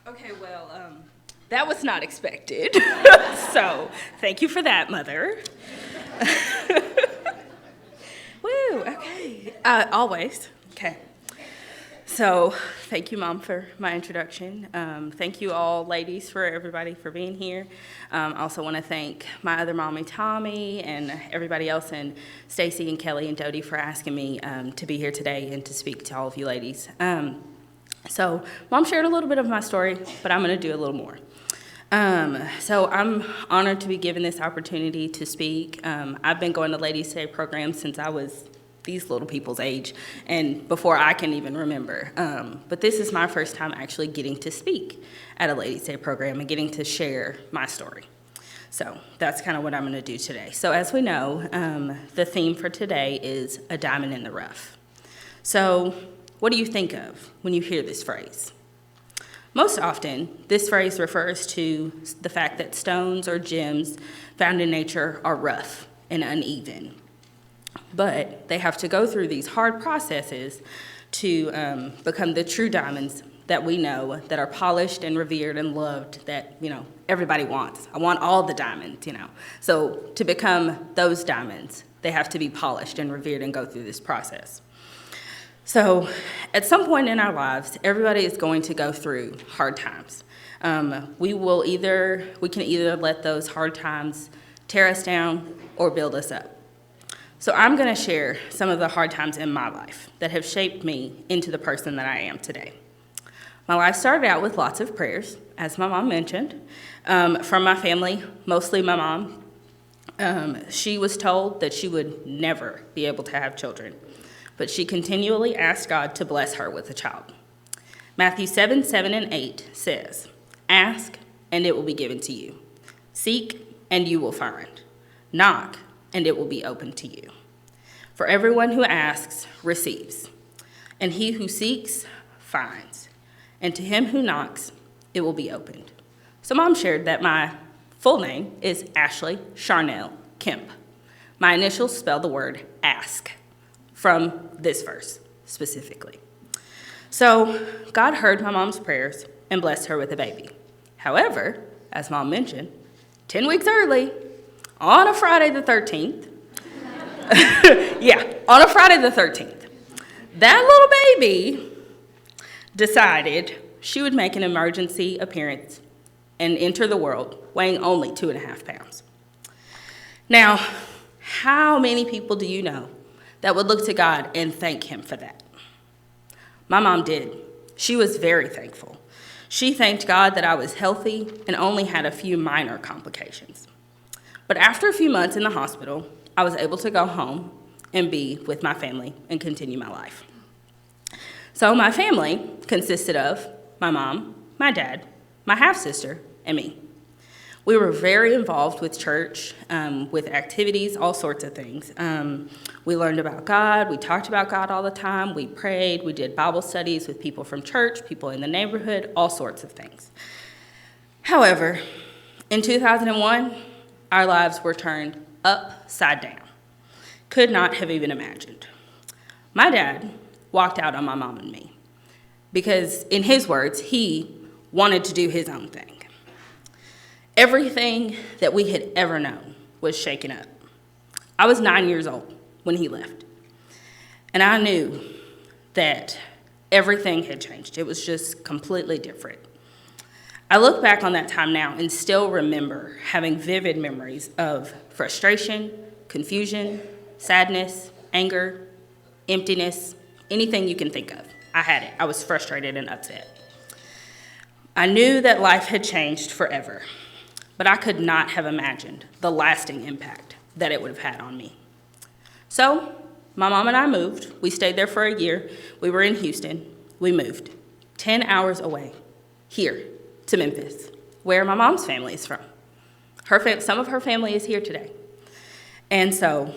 Okay, well, that was not expected. So, thank you for that, Mother. Woo, okay. Always. Okay. So, thank you, Mom, for my introduction. Thank you all, ladies, for everybody for being here. I also want to thank my other mommy, Tommy, and everybody else, and Stacy and Kelly and Dodie for asking me to be here today and to speak to all of you ladies. So, Mom shared a little bit of my story, but I'm going to do a little more. So I'm honored to be given this opportunity to speak. I've been going to Ladies' Day programs since I was these little people's age and before I can even remember. But this is my first time actually getting to speak at a Ladies' Day program and getting to share my story. So that's kind of what I'm going to do today. So as we know, the theme for today is a diamond in the rough. So what do you think of when you hear this phrase? Most often, this phrase refers to the fact that stones or gems found in nature are rough and uneven. But they have to go through these hard processes to become the true diamonds that we know, that are polished and revered and loved, that, everybody wants. I want all the diamonds, So to become those diamonds, they have to be polished and revered and go through this process. So at some point in our lives, everybody is going to go through hard times. We can either let those hard times tear us down or build us up. So I'm going to share some of the hard times in my life that have shaped me into the person that I am today. My life started out with lots of prayers, as my mom mentioned, from my family, mostly my mom. She was told that she would never be able to have children, but she continually asked God to bless her with a child. Matthew 7:7-8 says, "Ask, and it will be given to you. Seek, and you will find. Knock, and it will be opened to you. For everyone who asks receives, and he who seeks finds, and to him who knocks it will be opened." So Mom shared that my full name is Ashley Charnel Kemp. My initials spell the word ask from this verse specifically. So God heard my mom's prayers and blessed her with a baby. However, as Mom mentioned, 10 weeks early, on a Friday the 13th, on a Friday the 13th, that little baby decided she would make an emergency appearance and enter the world weighing only 2.5 pounds. Now, how many people do you know that would look to God and thank him for that? My mom did. She was very thankful. She thanked God that I was healthy and only had a few minor complications. But after a few months in the hospital, I was able to go home and be with my family and continue my life. So my family consisted of my mom, my dad, my half-sister, and me. We were very involved with church, with activities, all sorts of things. We learned about God. We talked about God all the time. We prayed. We did Bible studies with people from church, people in the neighborhood, all sorts of things. However, in 2001, our lives were turned upside down. Could not have even imagined. My dad walked out on my mom and me because, in his words, he wanted to do his own thing. Everything that we had ever known was shaken up. I was 9 years old when he left, and I knew that everything had changed. It was just completely different. I look back on that time now and still remember having vivid memories of frustration, confusion, sadness, anger, emptiness, anything you can think of. I had it. I was frustrated and upset. I knew that life had changed forever, but I could not have imagined the lasting impact that it would have had on me. So, my mom and I moved. We stayed there for a year. We were in Houston. We moved 10 hours away, here to Memphis, where my mom's family is from. Some of her family is here today. And so,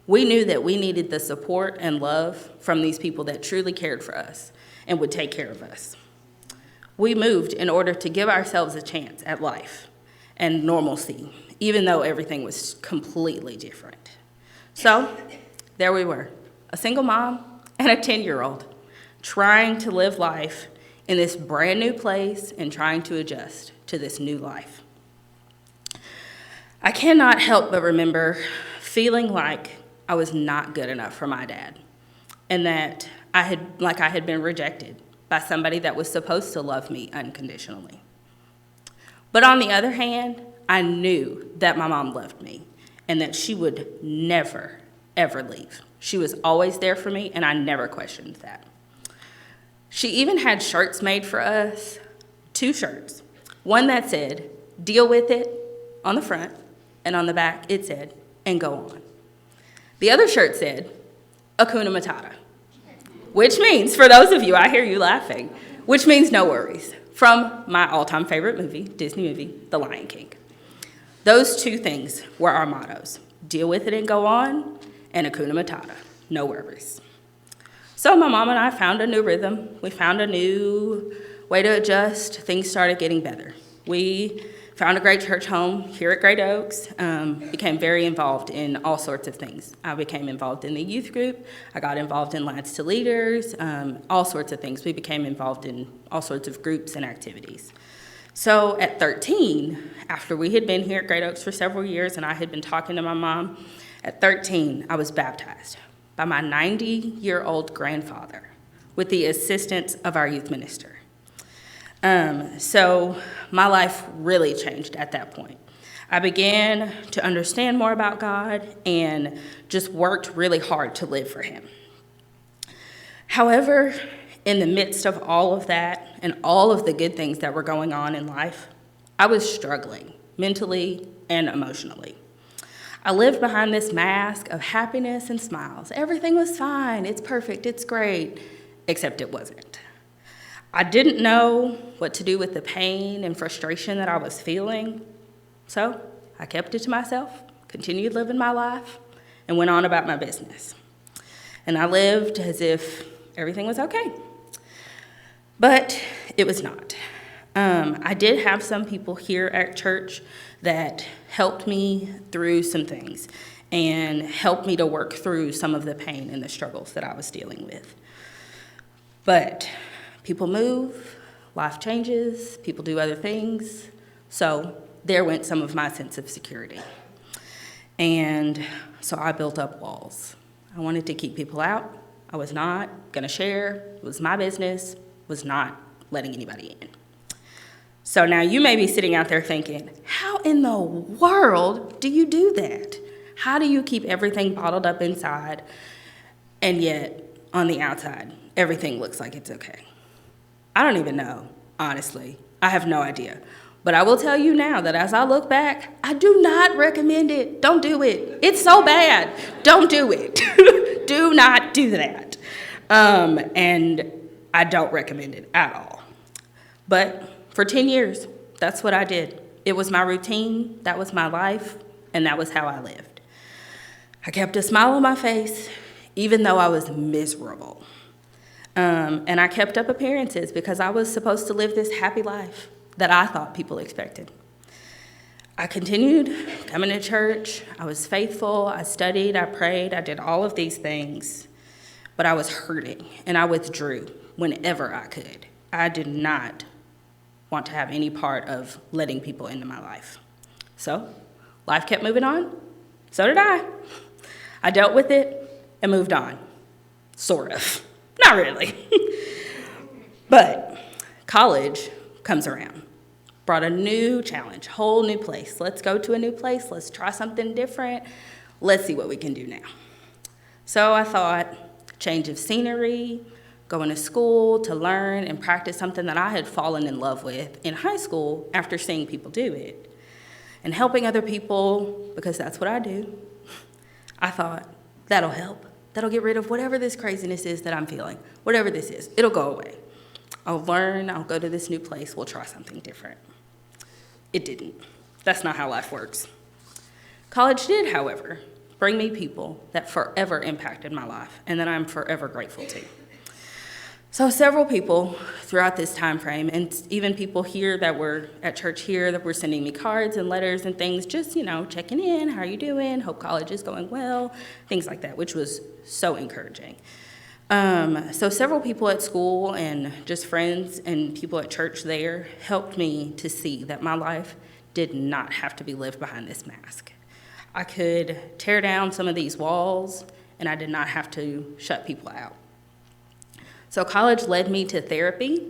we knew that we needed the support and love from these people that truly cared for us and would take care of us. We moved in order to give ourselves a chance at life and normalcy, even though everything was completely different. So there we were, a single mom and a 10-year-old trying to live life in this brand new place and trying to adjust to this new life. I cannot help but remember feeling like I was not good enough for my dad, and that I had been rejected by somebody that was supposed to love me unconditionally. But on the other hand, I knew that my mom loved me and that she would never, ever leave. She was always there for me, and I never questioned that. She even had shirts made for us, 2 shirts. One that said, "Deal with it," on the front, and on the back it said, "And go on." The other shirt said, "Hakuna Matata," which means, for those of you, I hear you laughing, which means no worries, from my all-time favorite movie, Disney movie, The Lion King. Those 2 things were our mottos: deal with it and go on, and Hakuna Matata, no worries. So my mom and I found a new rhythm. We found a new way to adjust. Things started getting better. We found a great church home here at Great Oaks, became very involved in all sorts of things. I became involved in the youth group. I got involved in Lads to Leaders, all sorts of things. We became involved in all sorts of groups and activities. So at 13, after we had been here at Great Oaks for several years and I had been talking to my mom, at 13, I was baptized by my 90-year-old grandfather with the assistance of our youth minister. So my life really changed at that point. I began to understand more about God and just worked really hard to live for him. However, in the midst of all of that and all of the good things that were going on in life, I was struggling mentally and emotionally. I lived behind this mask of happiness and smiles. Everything was fine, it's perfect, it's great, except it wasn't. I didn't know what to do with the pain and frustration that I was feeling, so I kept it to myself, continued living my life, and went on about my business. And I lived as if everything was okay. But it was not. I did have some people here at church that helped me through some things and helped me to work through some of the pain and the struggles that I was dealing with. But people move, life changes, people do other things, so there went some of my sense of security. And so I built up walls. I wanted to keep people out. I was not going to share. It was my business. Was not letting anybody in. So now you may be sitting out there thinking, how in the world do you do that? How do you keep everything bottled up inside and yet on the outside, everything looks like it's okay? I don't even know, honestly. I have no idea. But I will tell you now that as I look back, I do not recommend it. Don't do it. It's so bad. Don't do it. Do not do that. And I don't recommend it at all. But for 10 years, that's what I did. It was my routine, that was my life, and that was how I lived. I kept a smile on my face, even though I was miserable. And I kept up appearances because I was supposed to live this happy life that I thought people expected. I continued coming to church. I was faithful. I studied. I prayed. I did all of these things. But I was hurting, and I withdrew whenever I could. I did not want to have any part of letting people into my life. So life kept moving on. So did I. I dealt with it and moved on. Sort of. Not really. But college comes around. Brought a new challenge, whole new place. Let's go to a new place. Let's try something different. Let's see what we can do now. So I thought, change of scenery, going to school to learn and practice something that I had fallen in love with in high school after seeing people do it. And helping other people, because that's what I do. I thought, that'll help. That'll get rid of whatever this craziness is that I'm feeling. Whatever this is, it'll go away. I'll learn, I'll go to this new place, we'll try something different. It didn't. That's not how life works. College did, however, bring me people that forever impacted my life and that I'm forever grateful to. So several people throughout this time frame, and even people here that were at church here that were sending me cards and letters and things, just, checking in, how are you doing? Hope college is going well, things like that, which was so encouraging. So several people at school and just friends and people at church there helped me to see that my life did not have to be lived behind this mask. I could tear down some of these walls, and I did not have to shut people out. So college led me to therapy,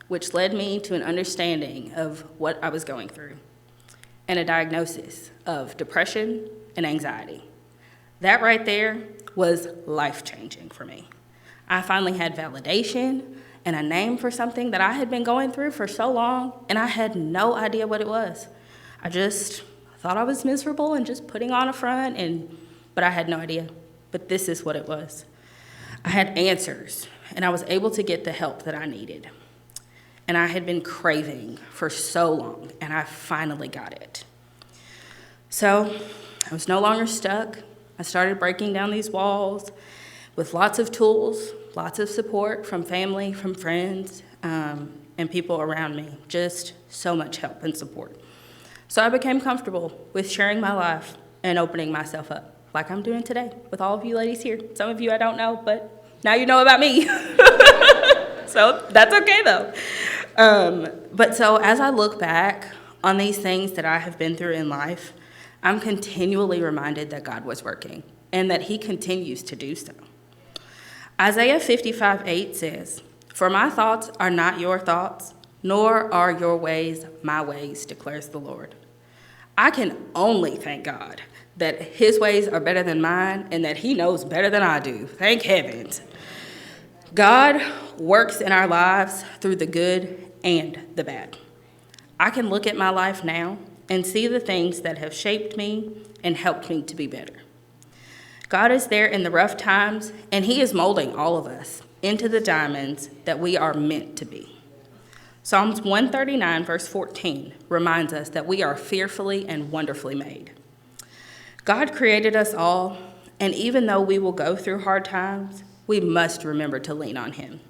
which led me to an understanding of what I was going through, and a diagnosis of depression and anxiety. That right there was life-changing for me. I finally had validation and a name for something that I had been going through for so long, and I had no idea what it was. I just thought I was miserable and just putting on a front, but I had no idea. But this is what it was. I had answers, and I was able to get the help that I needed. And I had been craving for so long, and I finally got it. So I was no longer stuck. I started breaking down these walls with lots of tools, lots of support from family, from friends, and people around me. Just so much help and support. So I became comfortable with sharing my life and opening myself up, like I'm doing today with all of you ladies here. Some of you I don't know, but now you know about me. So that's okay though. But so as I look back on these things that I have been through in life, I'm continually reminded that God was working and that he continues to do so. Isaiah 55:8 says, "For my thoughts are not your thoughts, nor are your ways my ways, declares the Lord." I can only thank God that his ways are better than mine and that he knows better than I do. Thank heavens. God works in our lives through the good and the bad. I can look at my life now and see the things that have shaped me and helped me to be better. God is there in the rough times, and he is molding all of us into the diamonds that we are meant to be. Psalms 139, verse 14, reminds us that we are fearfully and wonderfully made. God created us all, and even though we will go through hard times, we must remember to lean on him.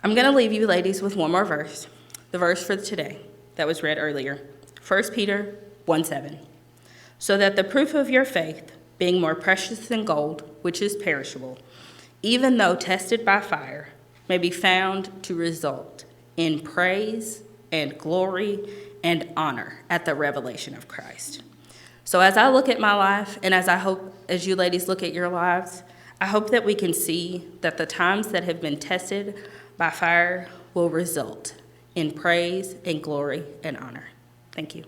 I'm going to leave you ladies with one more verse, the verse for today that was read earlier, 1 Peter 1:7. "So that the proof of your faith, being more precious than gold, which is perishable, even though tested by fire, may be found to result in praise and glory and honor at the revelation of Christ." So as I look at my life, and as you ladies look at your lives, I hope that we can see that the times that have been tested by fire will result in praise and glory and honor. Thank you.